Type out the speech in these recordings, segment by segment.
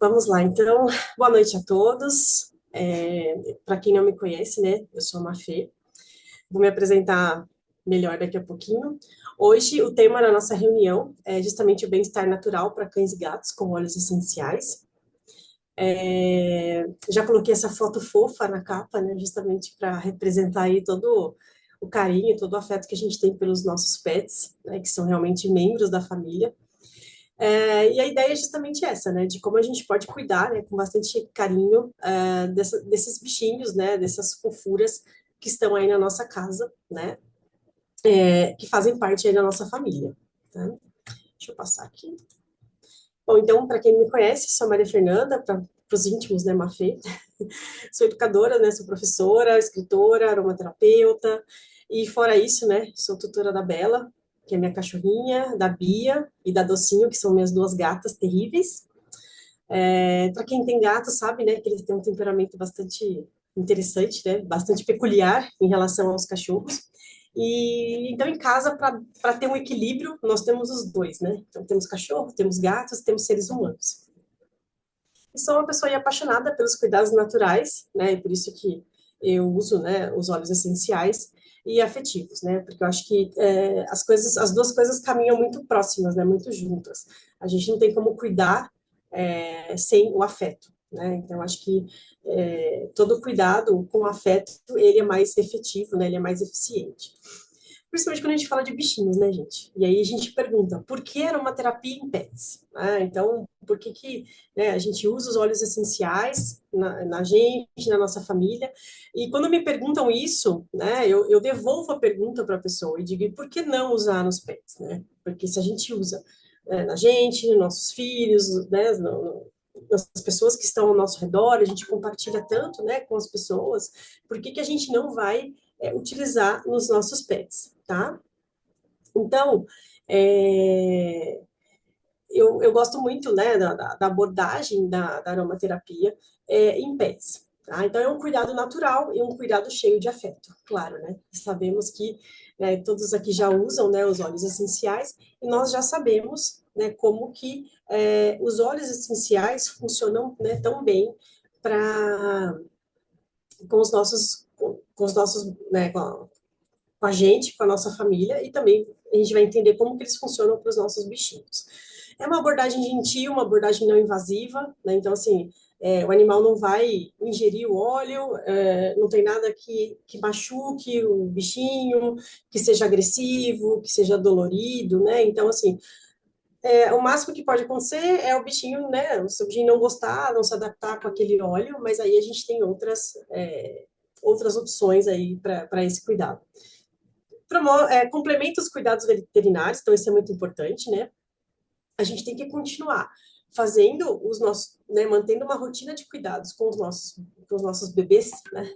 Vamos lá, então, boa noite a todos. Para quem não me conhece, né, eu sou a Mafê. Vou me apresentar melhor daqui a pouquinho. Hoje, o tema da nossa reunião é justamente o bem-estar natural para cães e gatos com óleos essenciais. Já coloquei essa foto fofa na capa, né, justamente para representar aí todo o carinho, todo o afeto que a gente tem pelos nossos pets, né, que são realmente membros da família. E a ideia é justamente essa, né, de como a gente pode cuidar, né, com bastante carinho, desses bichinhos, né, dessas fofuras que estão aí na nossa casa, né, que fazem parte aí da nossa família, tá? Deixa eu passar aqui. Bom, então, para quem não me conhece, sou a Maria Fernanda, para os íntimos, né, Mafê. Sou educadora, né, sou professora, escritora, aromaterapeuta, e fora isso, né, sou tutora da Bela, que é minha cachorrinha, da Bia e da Docinho, que são minhas duas gatas terríveis. Para quem tem gato, sabe, né, que eles têm um temperamento bastante interessante, né, bastante peculiar em relação aos cachorros. E então, em casa, para ter um equilíbrio, nós temos os dois, né? Então, temos cachorro, temos gatos, temos seres humanos. E sou uma pessoa apaixonada pelos cuidados naturais, né? E por isso que eu uso, né, os óleos essenciais e afetivos, né? Porque eu acho que as duas coisas caminham muito próximas, né? Muito juntas. A gente não tem como cuidar sem o afeto, né? Então acho que todo cuidado com afeto ele é mais efetivo, né? Ele é mais eficiente. Principalmente quando a gente fala de bichinhos, né, gente? E aí a gente pergunta, por que aromaterapia em pets? Então, por que né, a gente usa os óleos essenciais na gente, na nossa família? E quando me perguntam isso, né, eu devolvo a pergunta para a pessoa e digo, e por que não usar nos pets, né? Porque se a gente usa na gente, nos nossos filhos, né, nas pessoas que estão ao nosso redor, a gente compartilha tanto, né, com as pessoas, por que a gente não vai utilizar nos nossos pets, tá? Então, é, eu gosto muito, né, da abordagem da aromaterapia em pets, tá? Então, é um cuidado natural e um cuidado cheio de afeto, claro, né? Sabemos que todos aqui já usam, né, os óleos essenciais e nós já sabemos, né, como que os óleos essenciais funcionam, né, tão bem para com os nossos, né, com a gente, com a nossa família, e também a gente vai entender como que eles funcionam para os nossos bichinhos. É uma abordagem gentil, uma abordagem não invasiva, né? Então, assim, o animal não vai ingerir o óleo, não tem nada que machuque o bichinho, que seja agressivo, que seja dolorido, né? Então, assim, o máximo que pode acontecer é o bichinho, né? O seu bichinho não gostar, não se adaptar com aquele óleo, mas aí a gente tem outras opções aí para esse cuidado. Complementa os cuidados veterinários, então isso é muito importante, né? A gente tem que continuar fazendo os nossos, né, mantendo uma rotina de cuidados com os nossos bebês, né?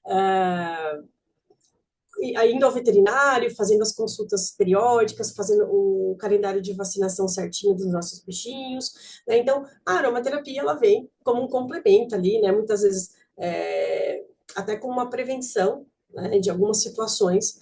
Uh, Indo ao veterinário, fazendo as consultas periódicas, fazendo o calendário de vacinação certinho dos nossos bichinhos, né? Então, a aromaterapia, ela vem como um complemento ali, né? Muitas vezes, até como uma prevenção, né, de algumas situações,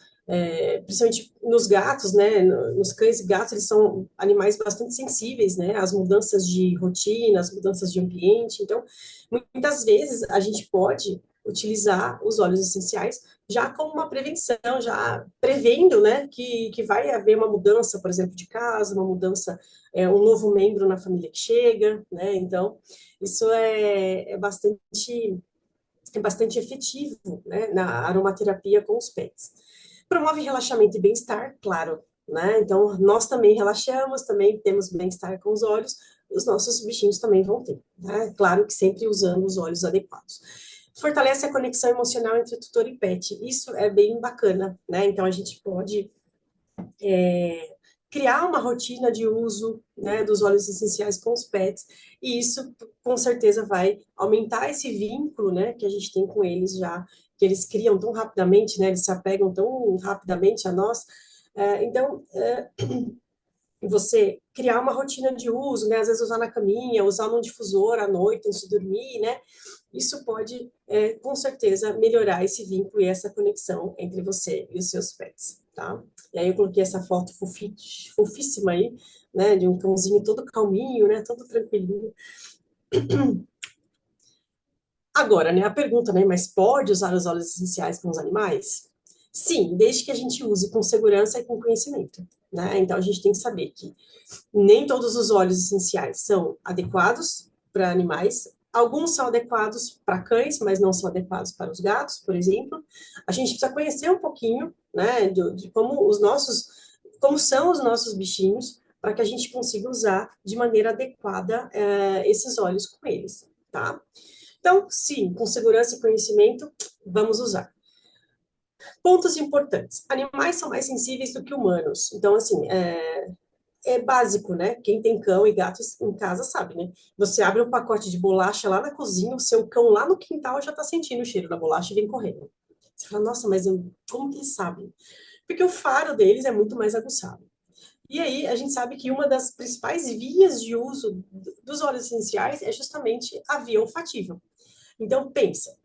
principalmente nos gatos, né? Nos cães e gatos, eles são animais bastante sensíveis, né? Às mudanças de rotina, às mudanças de ambiente. Então, muitas vezes, a gente pode utilizar os óleos essenciais já como uma prevenção, já prevendo, né, que vai haver uma mudança, por exemplo, de casa, uma mudança, um novo membro na família que chega, né, então isso é bastante efetivo, né, na aromaterapia com os pets. Promove relaxamento e bem-estar, claro, né, então nós também relaxamos, também temos bem-estar com os olhos, os nossos bichinhos também vão ter, né, claro que sempre usando os olhos adequados. Fortalece a conexão emocional entre tutor e pet. Isso é bem bacana, né? Então a gente pode criar uma rotina de uso, né, dos óleos essenciais com os pets, e isso com certeza vai aumentar esse vínculo, né, que a gente tem com eles já, que eles criam tão rapidamente, né, eles se apegam tão rapidamente a nós. Então, você criar uma rotina de uso, né? Às vezes usar na caminha, usar num difusor à noite antes de dormir, né? Isso pode, com certeza, melhorar esse vínculo e essa conexão entre você e os seus pets, tá? E aí eu coloquei essa foto fofíssima aí, né? De um cãozinho todo calminho, né? Todo tranquilinho. Agora, né, a pergunta, né, mas pode usar os óleos essenciais com os animais? Sim, desde que a gente use com segurança e com conhecimento, né? Então, a gente tem que saber que nem todos os óleos essenciais são adequados para animais. Alguns são adequados para cães, mas não são adequados para os gatos, por exemplo. A gente precisa conhecer um pouquinho, né, de como como são os nossos bichinhos, para que a gente consiga usar de maneira adequada esses óleos com eles, tá? Então, sim, com segurança e conhecimento, vamos usar. Pontos importantes. Animais são mais sensíveis do que humanos. Então, assim, é básico, né? Quem tem cão e gato em casa sabe, né? Você abre um pacote de bolacha lá na cozinha, o seu cão lá no quintal já tá sentindo o cheiro da bolacha e vem correndo. Você fala, nossa, mas como que eles sabem? Porque o faro deles é muito mais aguçado. E aí, a gente sabe que uma das principais vias de uso dos óleos essenciais é justamente a via olfativa. Então, pensa,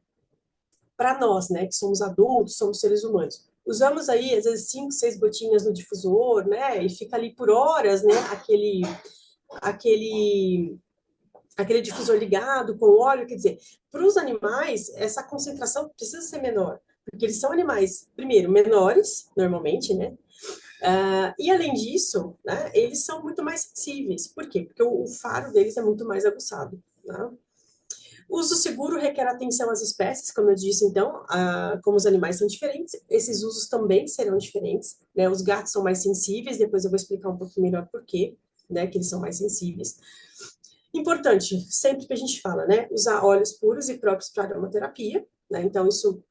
para nós, né, que somos adultos, somos seres humanos, usamos aí, às vezes, 5, 6 gotinhas no difusor, né, e fica ali por horas, né, aquele, aquele difusor ligado com óleo, quer dizer, para os animais, essa concentração precisa ser menor, porque eles são animais, primeiro, menores, normalmente, né, e além disso, né, eles são muito mais sensíveis. Por quê? Porque o faro deles é muito mais aguçado, né? O uso seguro requer atenção às espécies, como eu disse, então, como os animais são diferentes, esses usos também serão diferentes, né? Os gatos são mais sensíveis, depois eu vou explicar um pouquinho melhor por quê, né, que eles são mais sensíveis. Importante, sempre que a gente fala, né, usar óleos puros e próprios para aromaterapia, né? Então, isso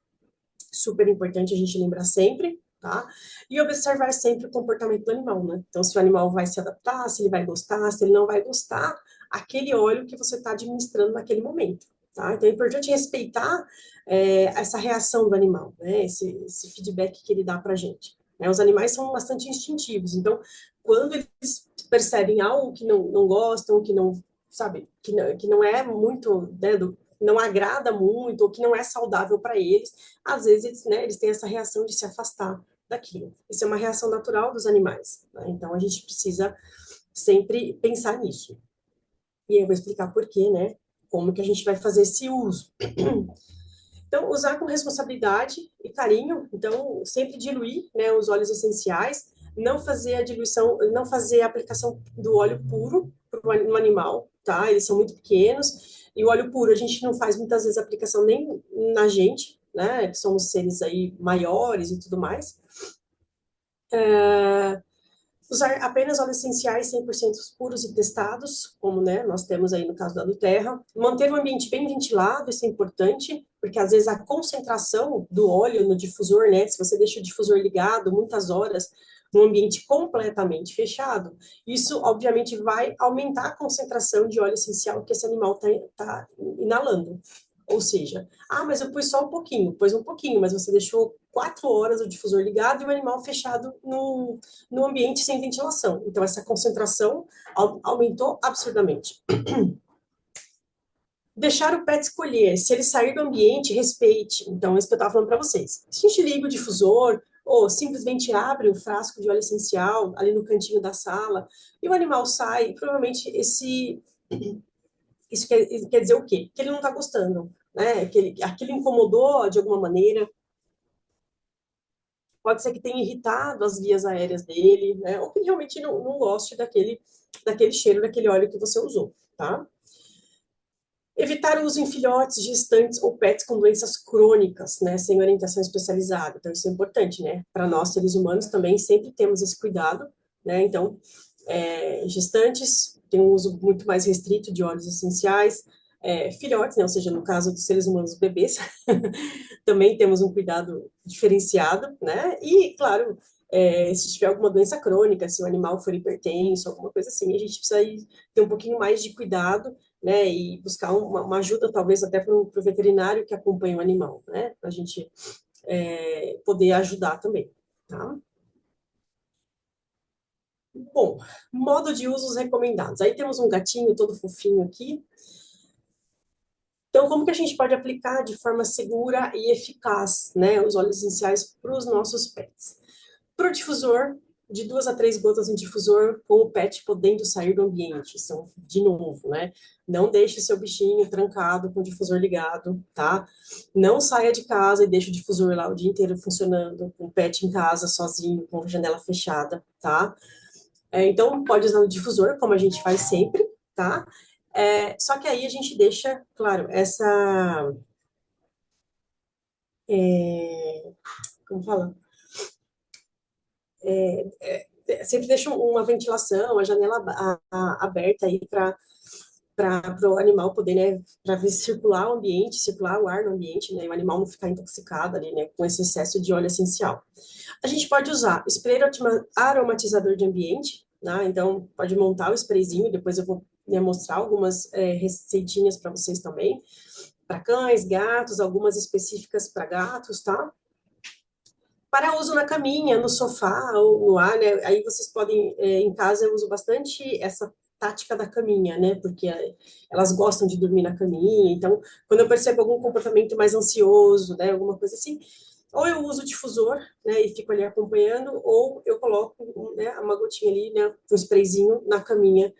é super importante a gente lembrar sempre, tá? E observar sempre o comportamento do animal, né? Então, se o animal vai se adaptar, se ele vai gostar, se ele não vai gostar, aquele óleo que você está administrando naquele momento, tá? Então, é importante respeitar essa reação do animal, né? Esse feedback que ele dá pra gente. Né? Os animais são bastante instintivos, então, quando eles percebem algo que não gostam, que não, sabe, que não é muito, né, não agrada muito, ou que não é saudável para eles, às vezes eles, né, eles têm essa reação de se afastar daquilo. Isso é uma reação natural dos animais, né? Então a gente precisa sempre pensar nisso. E eu vou explicar por quê, né? Como que a gente vai fazer esse uso. Então, usar com responsabilidade e carinho. Então, sempre diluir, né, os óleos essenciais, não fazer a diluição, não fazer a aplicação do óleo puro no animal, tá? Eles são muito pequenos. E o óleo puro a gente não faz muitas vezes aplicação nem na gente, né? Que somos seres aí maiores e tudo mais. Usar apenas óleos essenciais 100% puros e testados, como, né, nós temos aí no caso da Nuterra. Manter o ambiente bem ventilado, isso é importante, porque às vezes a concentração do óleo no difusor, né, se você deixa o difusor ligado muitas horas, num ambiente completamente fechado, isso obviamente vai aumentar a concentração de óleo essencial que esse animal tá inalando. Ou seja, mas eu pus só um pouquinho, pôs um pouquinho, mas você deixou 4 horas o difusor ligado e o animal fechado no ambiente sem ventilação. Então, essa concentração aumentou absurdamente. Deixar o pet escolher. Se ele sair do ambiente, respeite. Então, é isso que eu estava falando para vocês. Se a gente liga o difusor, ou simplesmente abre o frasco de óleo essencial ali no cantinho da sala, e o animal sai, provavelmente isso quer dizer o quê? Que ele não está gostando, né? Que aquilo incomodou de alguma maneira. Pode ser que tenha irritado as vias aéreas dele, né? Ou que realmente não goste daquele cheiro, daquele óleo que você usou, tá? Evitar o uso em filhotes, gestantes ou pets com doenças crônicas, né? Sem orientação especializada. Então, isso é importante, né? Para nós, seres humanos, também sempre temos esse cuidado, né? Então, gestantes têm um uso muito mais restrito de óleos essenciais, filhotes, né? Ou seja, no caso dos seres humanos, bebês, também temos um cuidado diferenciado, né? E, claro, se tiver alguma doença crônica, se o animal for hipertenso, alguma coisa assim, a gente precisa ter um pouquinho mais de cuidado, né? E buscar uma ajuda, talvez até para o veterinário que acompanha o animal, né? Para a gente poder ajudar também, tá? Bom, modo de usos recomendados. Aí temos um gatinho todo fofinho aqui. Então, como que a gente pode aplicar de forma segura e eficaz, né, os óleos essenciais para os nossos pets? Para o difusor, de 2 a 3 gotas em difusor, com o pet podendo sair do ambiente. Então, de novo, né? Não deixe seu bichinho trancado com o difusor ligado, tá? Não saia de casa e deixe o difusor lá o dia inteiro funcionando, com o pet em casa, sozinho, com a janela fechada, tá? Então, pode usar o difusor, como a gente faz sempre, tá? Só que aí a gente deixa, claro, como fala? Sempre deixa uma ventilação, a janela aberta aí para o animal poder, né, para circular o ambiente, circular o ar no ambiente, né, o animal não ficar intoxicado ali, né, com esse excesso de óleo essencial. A gente pode usar spray aromatizador de ambiente, né, então pode montar o sprayzinho, depois eu vou, né, mostrar algumas receitinhas para vocês também, para cães, gatos, algumas específicas para gatos, tá? Para uso na caminha, no sofá ou no ar, né? Aí vocês podem, em casa eu uso bastante essa tática da caminha, né? Porque elas gostam de dormir na caminha. Então, quando eu percebo algum comportamento mais ansioso, né? Alguma coisa assim, ou eu uso o difusor, né? E fico ali acompanhando, ou eu coloco, né? Uma gotinha ali, né? Um sprayzinho na caminha,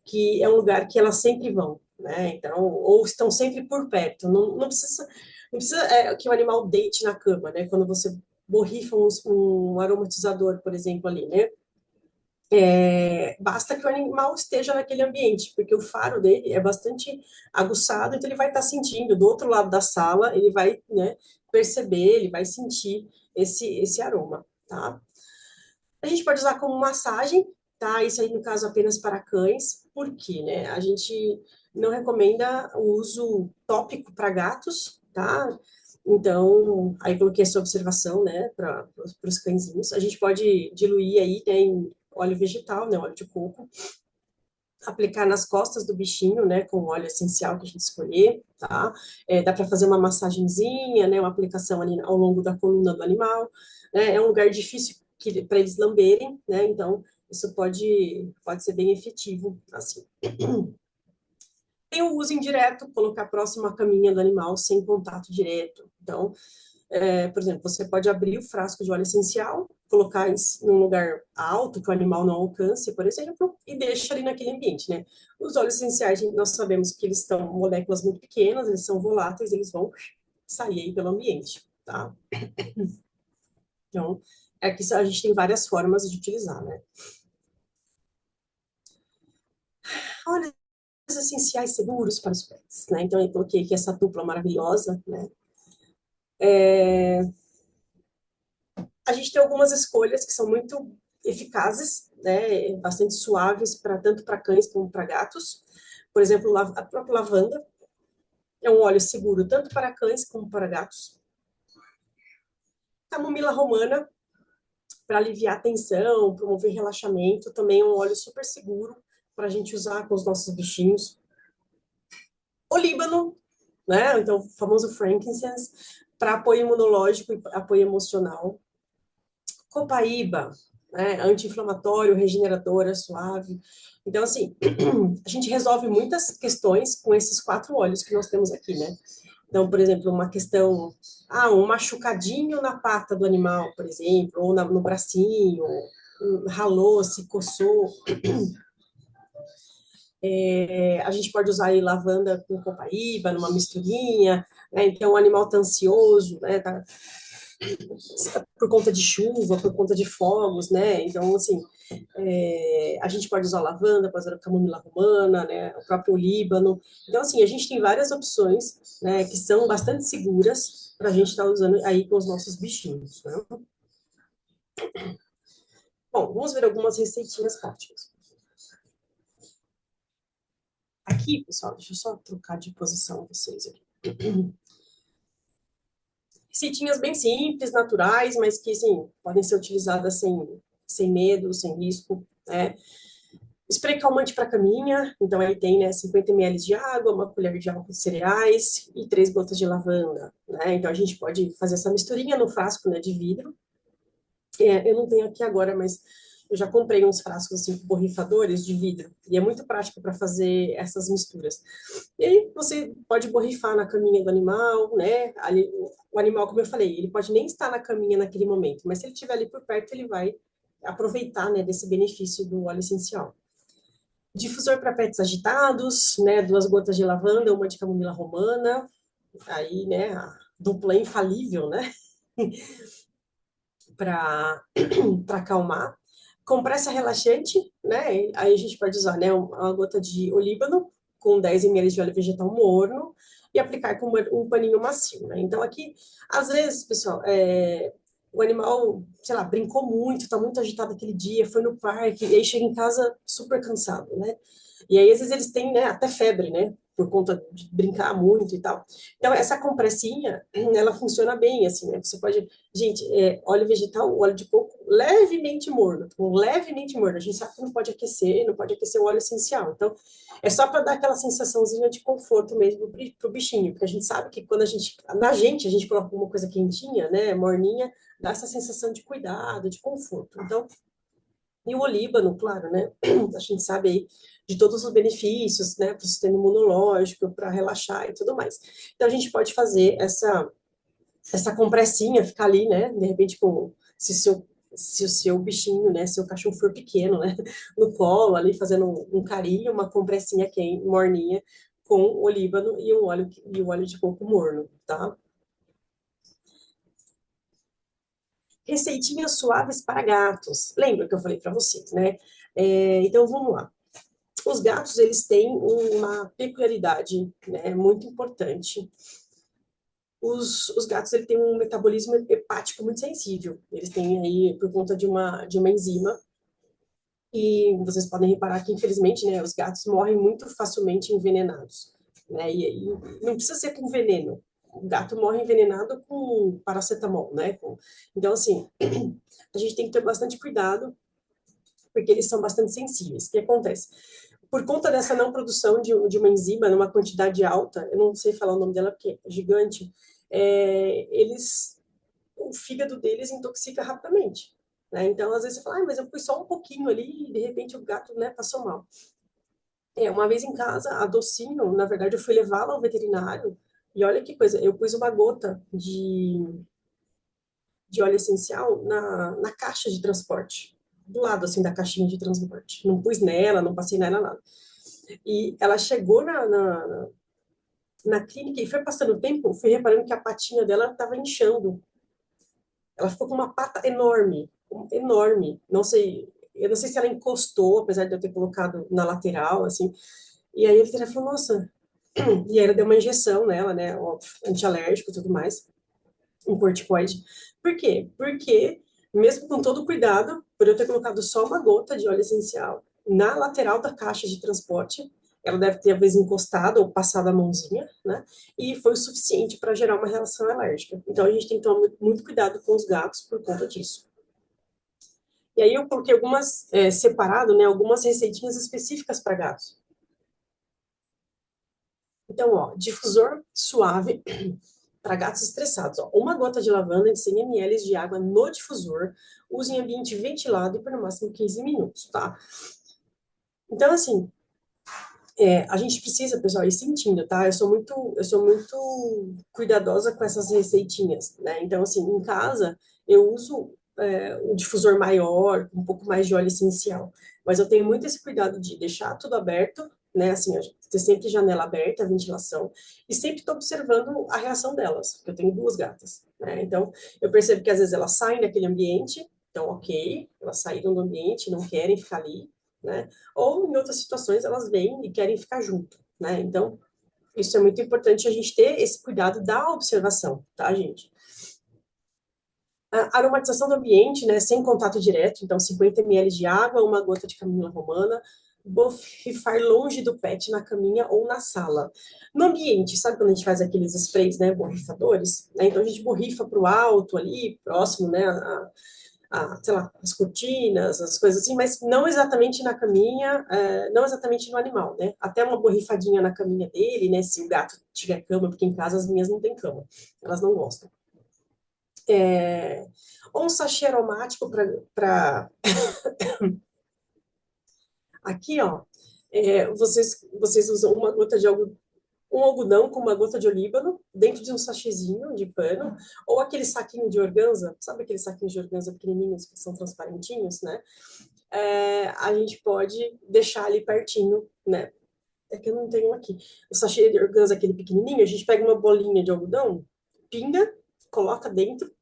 que é um lugar que elas sempre vão, né? Então, ou estão sempre por perto. Não precisa que o animal deite na cama, né? Quando você borrifa um aromatizador, por exemplo, ali, né? Basta que o animal esteja naquele ambiente, porque o faro dele é bastante aguçado, então ele vai estar sentindo do outro lado da sala, ele vai, né, perceber, ele vai sentir esse aroma, tá? A gente pode usar como massagem, tá? Isso aí, no caso, apenas para cães, porque, né? A gente não recomenda o uso tópico para gatos, tá? Então, aí coloquei essa observação, né, para os cãezinhos. A gente pode diluir aí, né, em óleo vegetal, né, óleo de coco, aplicar nas costas do bichinho, né, com o óleo essencial que a gente escolher, tá? Dá para fazer uma massagenzinha, né, uma aplicação ali ao longo da coluna do animal, né? É um lugar difícil para eles lamberem, né? Então, isso pode ser bem efetivo, assim. Tem o uso indireto, colocar próximo à caminha do animal, sem contato direto. Então, por exemplo, você pode abrir o frasco de óleo essencial, colocar em um lugar alto, que o animal não alcance, por exemplo, e deixa ali naquele ambiente, né? Os óleos essenciais, nós sabemos que eles estão moléculas muito pequenas, eles são voláteis, eles vão sair aí pelo ambiente, tá? Então, aqui a gente tem várias formas de utilizar, né? Óleos essenciais seguros para os pets, né? Então, eu coloquei aqui essa dupla maravilhosa, né? A gente tem algumas escolhas que são muito eficazes, né, bastante suaves para tanto para cães como para gatos. Por exemplo, a própria lavanda é um óleo seguro tanto para cães como para gatos. Camomila romana para aliviar a tensão, promover relaxamento, também é um óleo super seguro para a gente usar com os nossos bichinhos. Olíbano, né, então o famoso frankincense, para apoio imunológico e apoio emocional. Copaíba, né, anti-inflamatório, regeneradora, suave. Então, assim, a gente resolve muitas questões com esses 4 óleos que nós temos aqui, né? Então, por exemplo, uma questão, um machucadinho na pata do animal, por exemplo, ou no bracinho, ralou, se coçou. A gente pode usar aí lavanda com copaíba, numa misturinha, né? Então, o animal tá ansioso, né? Por conta de chuva, por conta de fogos, né? Então, assim, a gente pode usar lavanda, pode usar camomila romana, né? O próprio líbano. Então, assim, a gente tem várias opções, né? Que são bastante seguras para a gente estar usando aí com os nossos bichinhos, né? Bom, vamos ver algumas receitinhas práticas. Aqui, pessoal, deixa eu só trocar de posição vocês aqui. Receitinhas bem simples, naturais, mas que, assim, podem ser utilizadas sem medo, sem risco, né? Spray calmante para caminha, então aí tem, né, 50 ml de água, uma colher de álcool de cereais e 3 gotas de lavanda, né? Então a gente pode fazer essa misturinha no frasco, né, de vidro. Eu não tenho aqui agora, mas eu já comprei uns frascos assim borrifadores de vidro e é muito prático para fazer essas misturas. E aí você pode borrifar na caminha do animal, né? Ali, o animal, como eu falei, ele pode nem estar na caminha naquele momento, mas se ele estiver ali por perto, ele vai aproveitar, né, desse benefício do óleo essencial. Difusor para pets agitados, né, 2 gotas de lavanda, uma de camomila romana, aí, né, a dupla infalível, né, para para acalmar. Compressa relaxante, né, aí a gente pode usar, né, uma gota de olíbano com 10 ml de óleo vegetal morno e aplicar com um paninho macio, né. Então, aqui, às vezes, pessoal, o animal, sei lá, brincou muito, tá muito agitado aquele dia, foi no parque, e aí chega em casa super cansado, né? E aí, às vezes, eles têm, né, até febre, né? Por conta de brincar muito e tal. Então, essa compressinha, ela funciona bem, assim, né? Você pode... Gente, óleo vegetal, óleo de coco levemente morno, levemente morno. A gente sabe que não pode aquecer o óleo essencial. Então, é só para dar aquela sensaçãozinha de conforto mesmo pro bichinho, porque a gente sabe que quando a gente coloca alguma coisa quentinha, né, morninha, dá essa sensação de cuidado, de conforto. Então, e o olíbano, claro, né? A gente sabe aí de todos os benefícios, né, para o sistema imunológico, para relaxar e tudo mais. Então, a gente pode fazer essa compressinha, ficar ali, né, de repente, se o seu bichinho, né, seu cachorro for pequeno, né, no colo, ali, fazendo um carinho, uma compressinha quente, morninha, com olíbano e o óleo de coco morno, tá? Receitinhas suaves para gatos. Lembra que eu falei para vocês, né? Então, vamos lá. Os gatos, eles têm uma peculiaridade, né, muito importante. Os gatos, eles têm um metabolismo hepático muito sensível. Eles têm aí, por conta de uma enzima, e vocês podem reparar que, infelizmente, né, os gatos morrem muito facilmente envenenados, né? E aí, não precisa ser com veneno. O gato morre envenenado com paracetamol, né? Então, assim, a gente tem que ter bastante cuidado, porque eles são bastante sensíveis. O que acontece? Por conta dessa não produção de uma enzima numa quantidade alta, eu não sei falar o nome dela porque é gigante, o fígado deles intoxica rapidamente. Né? Então, às vezes você fala, mas eu pus só um pouquinho ali e de repente o gato, né, passou mal. Uma vez em casa, a Docinho, na verdade, eu fui levá-la ao veterinário e olha que coisa, eu pus uma gota de óleo essencial na caixa de transporte, do lado, assim, da caixinha de transporte. Não pus nela, não passei nela, nada. E ela chegou na clínica e foi passando o tempo, fui reparando que a patinha dela estava inchando. Ela ficou com uma pata enorme, enorme. Não sei, eu não sei se ela encostou, apesar de eu ter colocado na lateral, assim. E aí a veterinária falou, nossa. E aí ela deu uma injeção nela, né, óbvio, antialérgico e tudo mais, um corticoide. Por quê? Porque, mesmo com todo o cuidado, por eu ter colocado só uma gota de óleo essencial na lateral da caixa de transporte, ela deve ter, às vezes, encostado ou passado a mãozinha, né? E foi o suficiente para gerar uma reação alérgica. Então, a gente tem que tomar muito cuidado com os gatos por conta disso. E aí eu coloquei algumas, separado, né, algumas receitinhas específicas para gatos. Então, ó, difusor suave para gatos estressados. Ó, 1 gota de lavanda em 100 ml de água no difusor. Use em ambiente ventilado e por no máximo 15 minutos, tá? Então, assim, a gente precisa, pessoal, ir sentindo, tá? Eu sou muito cuidadosa com essas receitinhas, né? Então, assim, em casa, eu uso um difusor maior, um pouco mais de óleo essencial. Mas eu tenho muito esse cuidado de deixar tudo aberto, né? Assim, ter sempre janela aberta, ventilação, e sempre estou observando a reação delas, porque eu tenho 2 gatas, né? Então, eu percebo que às vezes elas saem daquele ambiente, então, ok, elas saíram do ambiente, não querem ficar ali, né? Ou em outras situações elas vêm e querem ficar junto, né? Então, isso é muito importante a gente ter esse cuidado da observação, tá, gente? A aromatização do ambiente, né, sem contato direto, então 50 ml de água, 1 gota de camomila romana, borrifar longe do pet na caminha ou na sala. No ambiente, sabe quando a gente faz aqueles sprays, né, borrifadores? Né? Então a gente borrifa para o alto ali, próximo, né, sei lá, as cortinas, as coisas assim, mas não exatamente na caminha, não exatamente no animal, né? Até uma borrifadinha na caminha dele, né? Se o gato tiver cama, porque em casa as minhas não têm cama, elas não gostam. Ou um sachê aromático para... Aqui, ó, vocês usam 1 gota de algo um algodão com uma gota de olíbano dentro de um sachêzinho de pano, ou aquele saquinho de organza, sabe aqueles saquinhos de organza pequenininhos que são transparentinhos, né? A gente pode deixar ali pertinho, né? É que eu não tenho aqui. O sachê de organza, aquele pequenininho, a gente pega uma bolinha de algodão, pinga, coloca dentro,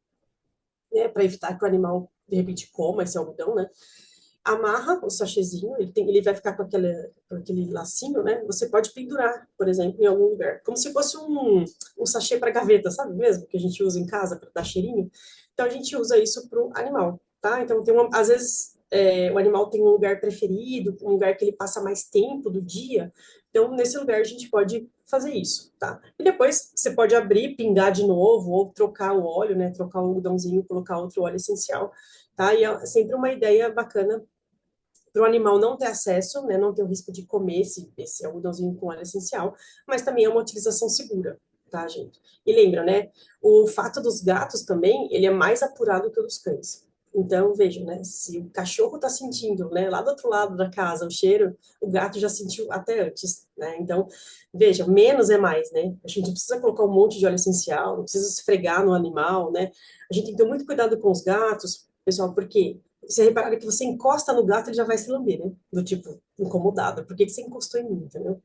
né? Para evitar que o animal, de repente, coma esse algodão, né? Amarra o sachêzinho, ele vai ficar com aquele lacinho, né? Você pode pendurar, por exemplo, em algum lugar, como se fosse um sachê para gaveta, sabe mesmo? Que a gente usa em casa para dar cheirinho. Então, a gente usa isso para o animal, tá? Então, às vezes, o animal tem um lugar preferido, um lugar que ele passa mais tempo do dia. Então, nesse lugar, a gente pode fazer isso, tá? E depois, você pode abrir, pingar de novo, ou trocar o óleo, né? Trocar o algodãozinho, colocar outro óleo essencial, tá? E é sempre uma ideia bacana para o animal não ter acesso, né, não ter o risco de comer esse algodãozinho com óleo essencial, mas também é uma utilização segura, tá, gente? E lembra, né, o fato dos gatos também, ele é mais apurado que o dos cães. Então, vejam, né, se o cachorro está sentindo, né, lá do outro lado da casa o cheiro, o gato já sentiu até antes, né? Então, vejam, menos é mais, né? A gente não precisa colocar um monte de óleo essencial, não precisa esfregar no animal, né? A gente tem que ter muito cuidado com os gatos, pessoal, porque você reparar que você encosta no gato, ele já vai se lamber, né? Do tipo, incomodado. Por que que você encostou em mim, entendeu?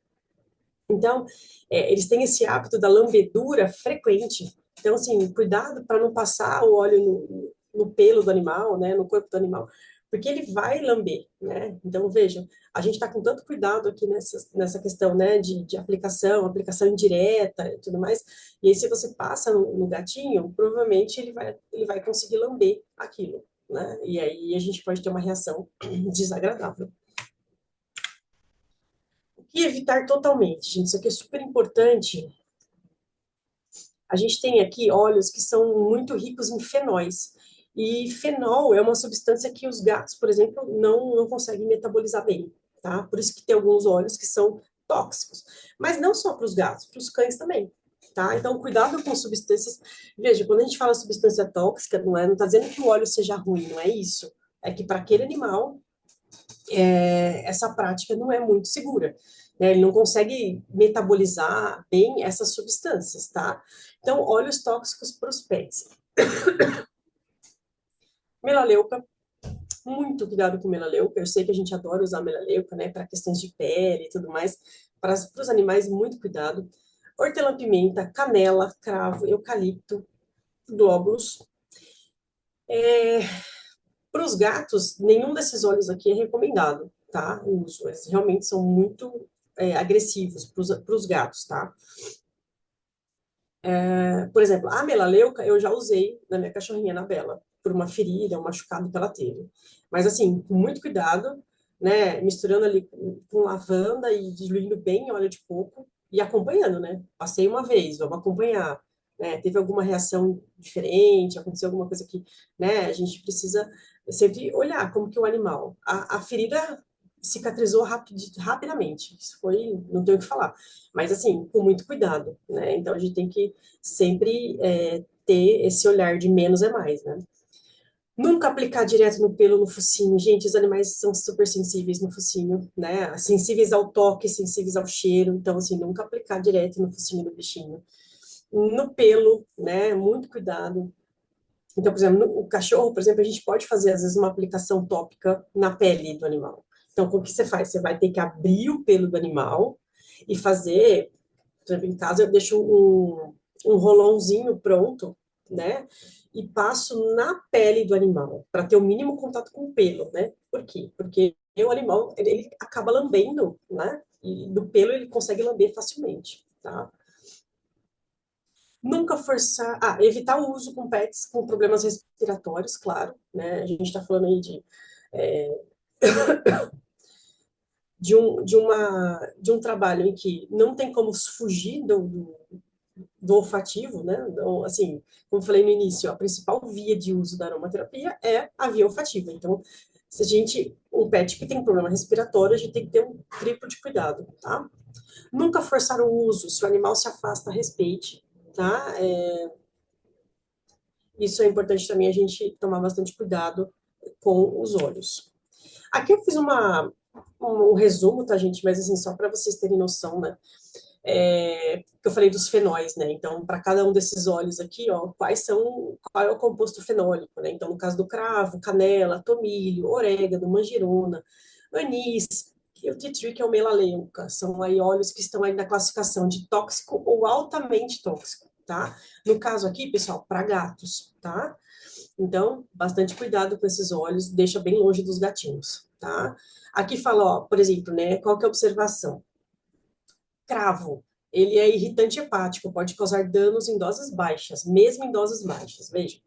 Então, eles têm esse hábito da lambedura frequente. Então, assim, cuidado para não passar o óleo no pelo do animal, né? No corpo do animal, porque ele vai lamber, né? Então, vejam, a gente está com tanto cuidado aqui nessa questão, né? De aplicação indireta e tudo mais. E aí, se você passa no gatinho, provavelmente ele vai conseguir lamber aquilo, né? E aí a gente pode ter uma reação desagradável. E evitar totalmente, gente, isso aqui é super importante. A gente tem aqui óleos que são muito ricos em fenóis. E fenol é uma substância que os gatos, por exemplo, não conseguem metabolizar bem, tá? Por isso que tem alguns óleos que são tóxicos. Mas não só para os gatos, para os cães também, tá? Então, cuidado com substâncias. Veja, quando a gente fala substância tóxica, não está dizendo que o óleo seja ruim, não é isso. É que para aquele animal, essa prática não é muito segura, né? Ele não consegue metabolizar bem essas substâncias, tá? Então, óleos tóxicos para os pets. Melaleuca, muito cuidado com melaleuca. Eu sei que a gente adora usar melaleuca, né, para questões de pele e tudo mais. Para os animais, muito cuidado. Hortelã-pimenta, canela, cravo, eucalipto, glóbulos. Para os gatos, nenhum desses óleos aqui é recomendado, tá? O uso. Eles realmente são muito agressivos para os gatos, tá? Por exemplo, a melaleuca eu já usei na minha cachorrinha, na Bela, por uma ferida, um machucado que ela teve. Mas, assim, com muito cuidado, né? Misturando ali com lavanda e diluindo bem óleo de coco e acompanhando, né? Passei uma vez, vamos acompanhar. Né? Teve alguma reação diferente, aconteceu alguma coisa que, né? A gente precisa sempre olhar como que o animal. A ferida cicatrizou rapidamente. Isso foi, não tenho o que falar. Mas, assim, com muito cuidado, né? Então, a gente tem que sempre ter esse olhar de menos é mais, né? Nunca aplicar direto no pelo, no focinho. Gente, os animais são super sensíveis no focinho, né? Sensíveis ao toque, sensíveis ao cheiro. Então, assim, nunca aplicar direto no focinho do bichinho. No pelo, né? Muito cuidado. Então, por exemplo, o cachorro, por exemplo, a gente pode fazer, às vezes, uma aplicação tópica na pele do animal. Então, o que você faz? Você vai ter que abrir o pelo do animal e fazer, por exemplo, em casa eu deixo um rolãozinho pronto, né? E passo na pele do animal, para ter o mínimo contato com o pelo, né? Por quê? Porque o animal, ele acaba lambendo, né? E do pelo ele consegue lamber facilmente, tá? Nunca forçar. Evitar o uso com pets com problemas respiratórios, claro, né? A gente está falando aí é, de um trabalho em que não tem como fugir do olfativo, né? Então, assim, como eu falei no início, a principal via de uso da aromaterapia é a via olfativa. Então, se a gente, um pet que tem problema respiratório, a gente tem que ter um triplo de cuidado, tá? Nunca forçar o uso, se o animal se afasta, respeite, tá? Isso é importante também a gente tomar bastante cuidado com os olhos. Aqui eu fiz um resumo, tá, gente? Mas assim, só para vocês terem noção, né? que eu falei dos fenóis, né? Então, para cada um desses óleos aqui, ó, qual é o composto fenólico, né? Então, no caso do cravo, canela, tomilho, orégano, manjerona, anis, e o tea tree, que é o melaleuca, são aí óleos que estão aí na classificação de tóxico ou altamente tóxico, tá? No caso aqui, pessoal, para gatos, tá? Então, bastante cuidado com esses óleos, deixa bem longe dos gatinhos, tá? Aqui fala, ó, por exemplo, né, qual que é a observação? Cravo, ele é irritante hepático, pode causar danos em doses baixas, mesmo em doses baixas, veja.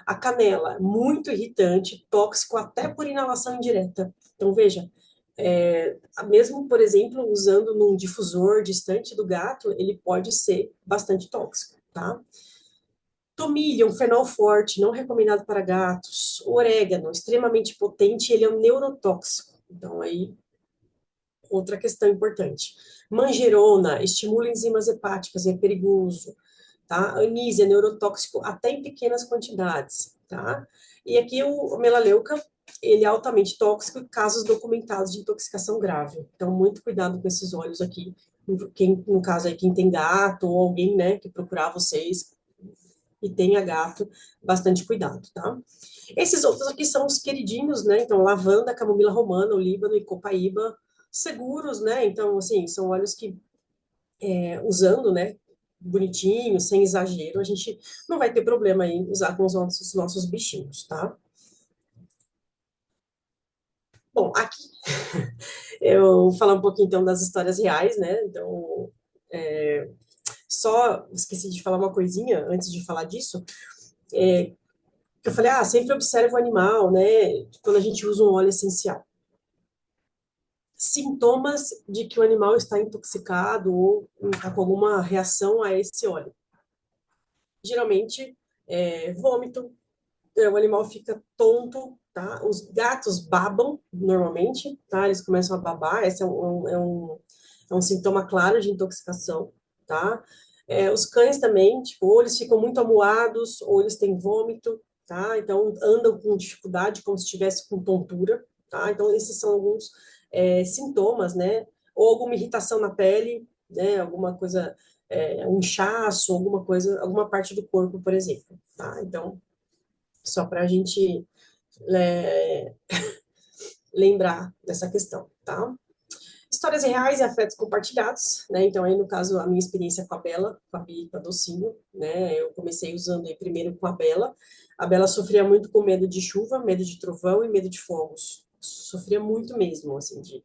A canela, muito irritante, tóxico até por inalação indireta. Então, veja, mesmo, por exemplo, usando num difusor distante do gato, ele pode ser bastante tóxico, tá? Tomilho, um fenol forte, não recomendado para gatos. Orégano, extremamente potente, ele é um neurotóxico. Então, aí, outra questão importante. Manjerona, estimula enzimas hepáticas e é perigoso, tá? Anis é neurotóxico até em pequenas quantidades, tá? E aqui o melaleuca, ele é altamente tóxico e casos documentados de intoxicação grave. Então, muito cuidado com esses óleos aqui. Quem, no caso aí, quem tem gato ou alguém, né, que procurar vocês, e tenha gato, bastante cuidado, tá? Esses outros aqui são os queridinhos, né? Então, lavanda, camomila romana, olíbano e copaíba, seguros, né? Então, assim, são óleos que, usando, né, bonitinho, sem exagero, a gente não vai ter problema em usar com os nossos bichinhos, tá? Bom, aqui eu vou falar um pouquinho, então, das histórias reais, né? Então, só esqueci de falar uma coisinha antes de falar disso, que eu falei, sempre observa o animal, né? Quando a gente usa um óleo essencial. Sintomas de que o animal está intoxicado ou está com alguma reação a esse óleo. Geralmente, vômito, o animal fica tonto, tá? Os gatos babam normalmente, tá? Eles começam a babar, esse é um sintoma claro de intoxicação, tá? Os cães também, tipo, ou eles ficam muito amuados, ou eles têm vômito, tá? Então, andam com dificuldade, como se estivesse com tontura, tá? Então, esses são alguns sintomas, né? Ou alguma irritação na pele, né? Alguma coisa, um inchaço, alguma coisa, alguma parte do corpo, por exemplo, tá? Então, só para a gente é, lembrar dessa questão, tá? Histórias reais e afetos compartilhados, né? Então, aí, no caso, a minha experiência com a Bela, com a Bia e com a Docinho, né? Eu comecei usando aí primeiro com a Bela. A Bela sofria muito com medo de chuva, medo de trovão e medo de fogos. Sofria muito mesmo, assim, de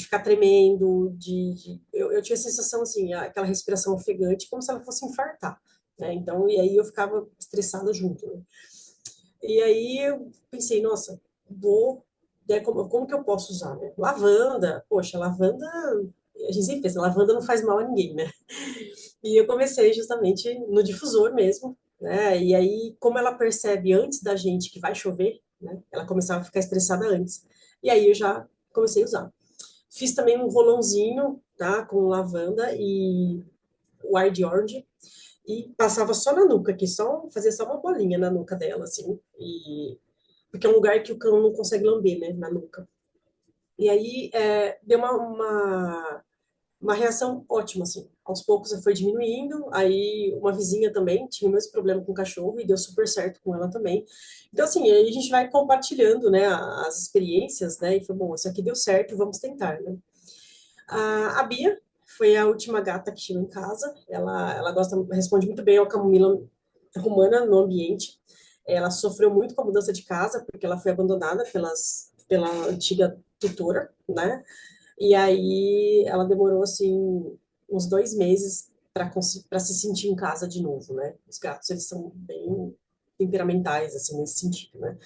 ficar tremendo, eu tinha a sensação, assim, aquela respiração ofegante, como se ela fosse infartar, né? Então, e aí eu ficava estressada junto, né? E aí eu pensei, nossa, como que eu posso usar, né? Lavanda, poxa, lavanda, a gente sempre pensa, lavanda não faz mal a ninguém, né? E eu comecei justamente no difusor mesmo, né? E aí, como ela percebe antes da gente que vai chover, né? Ela começava a ficar estressada antes. E aí eu já comecei a usar. Fiz também um rolãozinho, tá? Com lavanda e o ar de orge e passava só na nuca, que só fazia só uma bolinha na nuca dela, assim, porque é um lugar que o cão não consegue lamber, né, na nuca. E aí deu uma reação ótima, assim. Aos poucos foi diminuindo, aí uma vizinha também tinha o mesmo problema com o cachorro e deu super certo com ela também. Então, assim, aí a gente vai compartilhando, né, as experiências, né, e foi bom, isso aqui deu certo, vamos tentar, né. A Bia foi a última gata que chegou em casa. Ela responde muito bem ao camomila romana no ambiente. Ela sofreu muito com a mudança de casa, porque ela foi abandonada pela antiga tutora, né? E aí ela demorou, assim, uns 2 meses para se sentir em casa de novo, né? Os gatos, eles são bem temperamentais, assim, nesse sentido, né?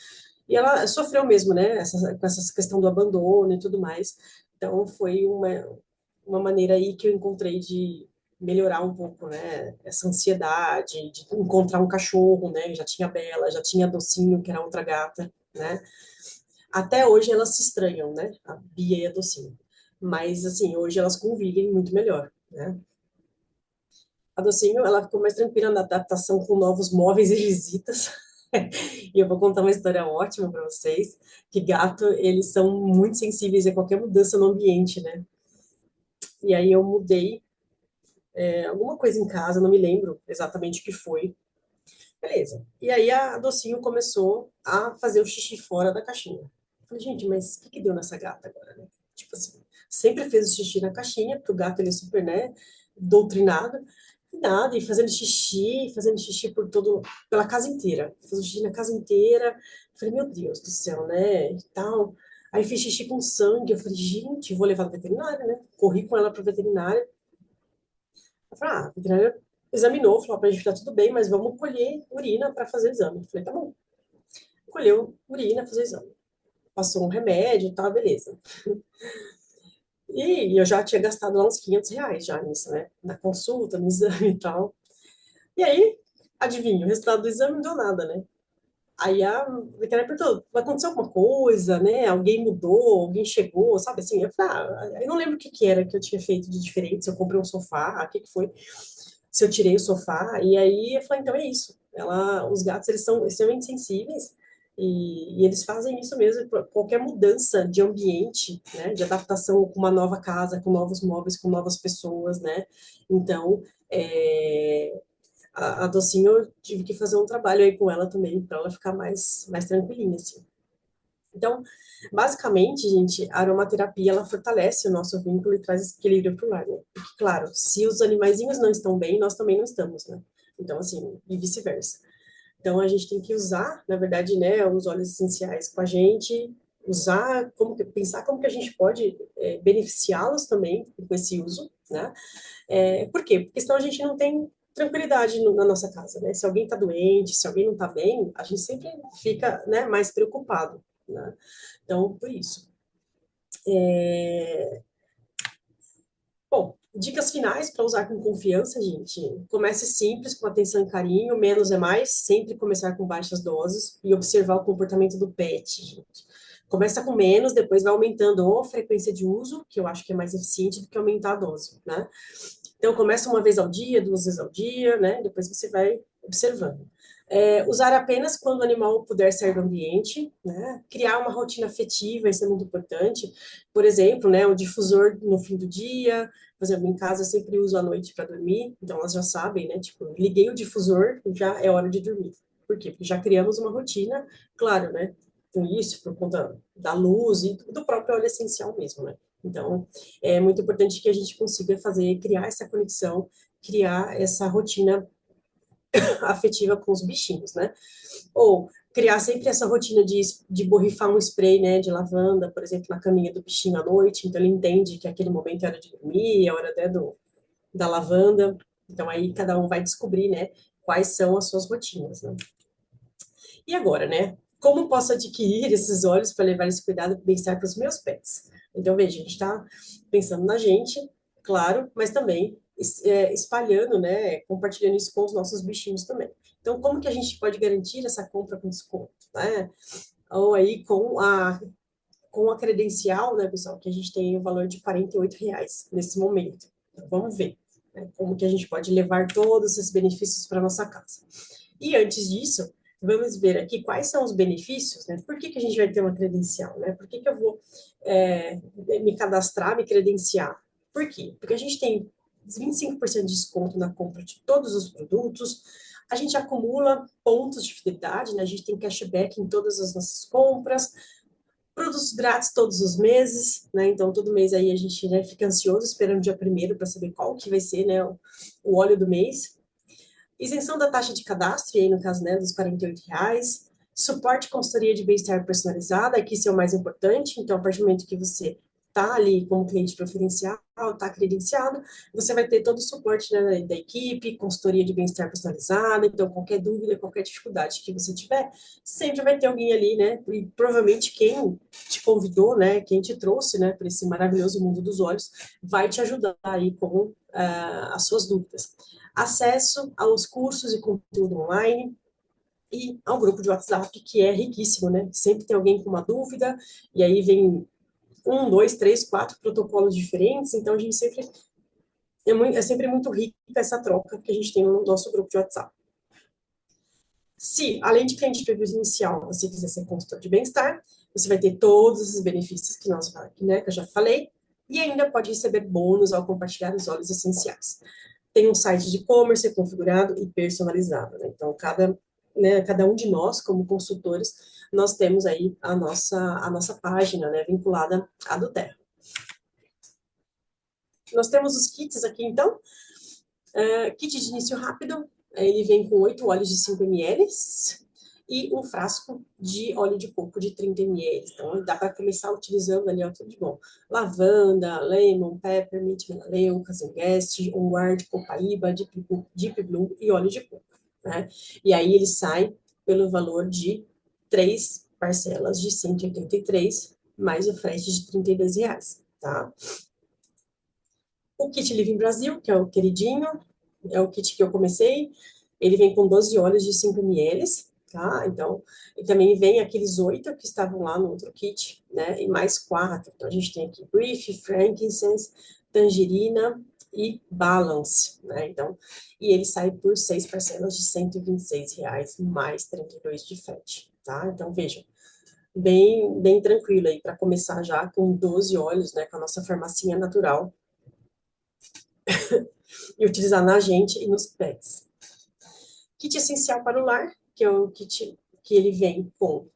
E ela sofreu mesmo, né? Com essa questão do abandono e tudo mais. Então, foi uma maneira aí que eu encontrei de melhorar um pouco, né? Essa ansiedade de encontrar um cachorro, né? Já tinha a Bela, já tinha a Docinho, que era outra gata, né? Até hoje elas se estranham, né? A Bia e a Docinho. Mas, assim, hoje elas convivem muito melhor, né? A Docinho, ela ficou mais tranquila na adaptação com novos móveis e visitas. E eu vou contar uma história ótima para vocês, que gato, eles são muito sensíveis a qualquer mudança no ambiente, né? E aí eu mudei. alguma coisa em casa, não me lembro exatamente o que foi. Beleza. E aí a Docinho começou a fazer o xixi fora da caixinha. Falei, gente, mas o que que deu nessa gata agora, né? Tipo assim, sempre fez o xixi na caixinha, porque o gato ele é super, né, doutrinado. E nada, e fazendo xixi por todo, pela casa inteira. Fazendo xixi na casa inteira. Falei, meu Deus do céu, né? E tal. Aí fiz xixi com sangue. Eu falei, gente, vou levar no veterinário, né? Corri com ela para o veterinário. Eu falei, a veterinária examinou, falou pra gente que tá tudo bem, mas vamos colher urina para fazer exame. Eu falei, tá bom. Colheu urina, fazer exame. Passou um remédio e tal, beleza. E eu já tinha gastado lá uns R$ 500 já nisso, né? Na consulta, no exame e tal. E aí, adivinha, o resultado do exame não deu nada, né? Aí a veterinária perguntou, aconteceu alguma coisa, né? Alguém mudou, alguém chegou, sabe assim? Eu falei, eu não lembro o que que era que eu tinha feito de diferente, se eu comprei um sofá, o que que foi, se eu tirei o sofá. E aí eu falei, então é isso. Os gatos, eles são extremamente sensíveis e eles fazem isso mesmo, qualquer mudança de ambiente, né? De adaptação com uma nova casa, com novos móveis, com novas pessoas, né? Então, a Docinho, eu tive que fazer um trabalho aí com ela também, para ela ficar mais tranquilinha, assim. Então, basicamente, gente, a aromaterapia, ela fortalece o nosso vínculo e traz equilíbrio para o lar, né? Porque, claro, se os animaizinhos não estão bem, nós também não estamos, né? Então, assim, e vice-versa. Então, a gente tem que usar, na verdade, né, os óleos essenciais com a gente, usar, pensar como que a gente pode beneficiá-los também com esse uso, né? Por quê? Porque senão a gente não tem tranquilidade na nossa casa, né? Se alguém está doente, se alguém não está bem, a gente sempre fica, né, mais preocupado, né? Então, por isso. Bom, dicas finais para usar com confiança, gente. Comece simples, com atenção e carinho, menos é mais, sempre começar com baixas doses e observar o comportamento do pet, gente. Começa com menos, depois vai aumentando a frequência de uso, que eu acho que é mais eficiente do que aumentar a dose, né? Então, começa uma vez ao dia, 2 vezes ao dia, né? Depois você vai observando. Usar apenas quando o animal puder sair do ambiente, né? Criar uma rotina afetiva, isso é muito importante. Por exemplo, né, o difusor no fim do dia, por exemplo, em casa eu sempre uso à noite para dormir, então elas já sabem, né? Tipo, liguei o difusor, já é hora de dormir. Por quê? Porque já criamos uma rotina, claro, né? Com isso, por conta da luz e do próprio óleo essencial mesmo, né? Então, é muito importante que a gente consiga criar essa conexão, criar essa rotina afetiva com os bichinhos, né? Ou criar sempre essa rotina de borrifar um spray, né, de lavanda, por exemplo, na caminha do bichinho à noite, então ele entende que aquele momento é hora de dormir, é hora até da lavanda, então aí cada um vai descobrir, né, quais são as suas rotinas, né? E agora, né, como posso adquirir esses óleos para levar esse cuidado e bem-estar para os meus pets? Então, veja, a gente está pensando na gente, claro, mas também espalhando, né, compartilhando isso com os nossos bichinhos também. Então, como que a gente pode garantir essa compra com desconto, né? Ou aí com a credencial, né, pessoal, que a gente tem o valor de R$ 48 nesse momento. Então, vamos ver, né, como que a gente pode levar todos esses benefícios para nossa casa. E antes disso, vamos ver aqui quais são os benefícios, né? Por que que a gente vai ter uma credencial, né? Por que que eu vou me cadastrar, me credenciar? Por quê? Porque a gente tem 25% de desconto na compra de todos os produtos, a gente acumula pontos de fidelidade, né? A gente tem cashback em todas as nossas compras, produtos grátis todos os meses, né? Então, todo mês aí a gente, né, fica ansioso esperando o dia primeiro para saber qual que vai ser, né, o óleo do mês. Isenção da taxa de cadastro, e aí no caso, né, dos R$ 48. Suporte e consultoria de bem-estar personalizada, que isso é o mais importante. Então, a partir do momento que você está ali como cliente preferencial, está credenciado, você vai ter todo o suporte, né, da equipe, consultoria de bem-estar personalizada. Então, qualquer dúvida, qualquer dificuldade que você tiver, sempre vai ter alguém ali, né? E provavelmente quem te convidou, né, quem te trouxe, né, para esse maravilhoso mundo dos olhos, vai te ajudar aí com as suas dúvidas. Acesso aos cursos e conteúdo online e ao grupo de WhatsApp, que é riquíssimo, né? Sempre tem alguém com uma dúvida, e aí vem 1, 2, 3, 4 protocolos diferentes, então a gente sempre é sempre muito rica essa troca que a gente tem no nosso grupo de WhatsApp. Se, além de cliente preferencial, você quiser ser consultor de bem-estar, você vai ter todos esses benefícios que eu já falei, e ainda pode receber bônus ao compartilhar os óleos essenciais. tem um site de e-commerce configurado e personalizado, né? Então, cada um de nós, como consultores, nós temos aí a nossa página, né, vinculada à do Terra. Nós temos os kits aqui, então. Kit de início rápido, ele vem com 8 óleos de 5 ml e um frasco de óleo de coco de 30 ml. Então, dá para começar utilizando ali, ó, tudo de bom. Lavanda, lemon, peppermint, melaleuca, casengeste, onguard, copaíba, deep blue e óleo de coco, né? E aí ele sai pelo valor de 3 parcelas de 183, mais o frete de R$ 32, tá? O kit Living Brasil, que é o queridinho, é o kit que eu comecei. Ele vem com 12 óleos de 5 ml, tá? Então, e também vem aqueles 8 que estavam lá no outro kit, né? E mais 4. Então, a gente tem aqui Brief, Frankincense, Tangerina e Balance, né? Então, e ele sai por 6 parcelas de R$ 126, mais 32 de frete, tá? Então, vejam, bem tranquilo aí para começar já com 12 óleos, né? Com a nossa farmacinha natural e utilizar na gente e nos pets. Kit essencial para o lar, que é o kit que ele vem com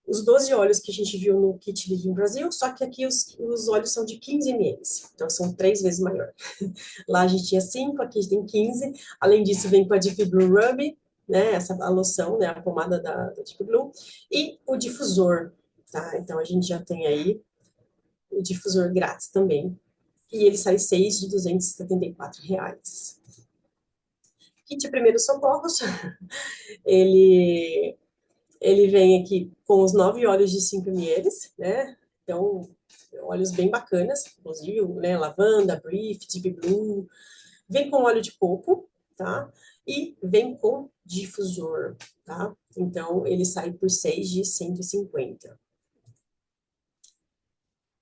os 12 óleos que a gente viu no kit Living Brasil, só que aqui os óleos são de 15 ml, então são 3 vezes maior. Lá a gente tinha 5, aqui tem 15. Além disso, vem com a Deep Blue Rub, né, a loção, né, a pomada da Deep Blue, e o difusor, tá? Então a gente já tem aí o difusor grátis também. E ele sai 6 de R$ 274. Kit Primeiros Socorros, ele, ele vem aqui com os 9 óleos de 5 ml, né? Então, óleos bem bacanas, inclusive, né? Lavanda, Brief, Deep Blue. Vem com óleo de coco, tá? E vem com difusor, tá? Então, ele sai por 6 de 150.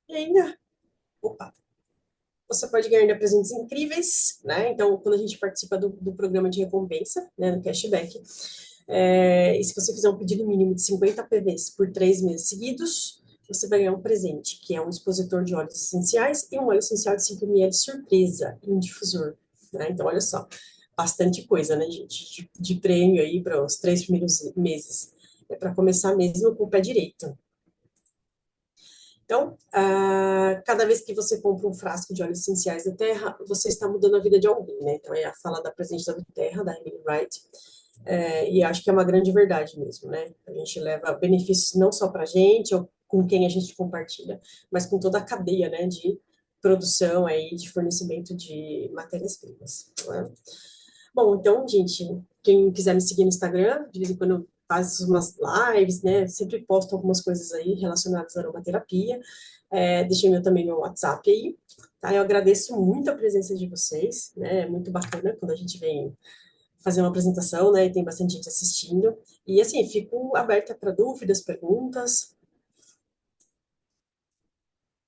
E ainda, opa, você pode ganhar ainda presentes incríveis, né? Então, quando a gente participa do programa de recompensa, né, no cashback, e se você fizer um pedido mínimo de 50 PVs por 3 meses seguidos, você vai ganhar um presente, que é um expositor de óleos essenciais e um óleo essencial de 5 ml surpresa em difusor, né? Então, olha só, bastante coisa, né, gente, de prêmio aí para os 3 primeiros meses. É para começar mesmo com o pé direito. Então, cada vez que você compra um frasco de óleos essenciais da Terra, você está mudando a vida de alguém, né? Então, é a fala da presidente da Terra, da Emily Wright, e acho que é uma grande verdade mesmo, né? A gente leva benefícios não só para a gente, ou com quem a gente compartilha, mas com toda a cadeia, né, de produção aí, de fornecimento de matérias-primas, né? Bom, então, gente, quem quiser me seguir no Instagram, de vez em quando eu faço umas lives, né? Sempre posto algumas coisas aí relacionadas à aromaterapia. Deixei também meu WhatsApp aí, tá? Eu agradeço muito a presença de vocês, né? É muito bacana quando a gente vem fazer uma apresentação, né? E tem bastante gente assistindo. E assim, fico aberta para dúvidas, perguntas,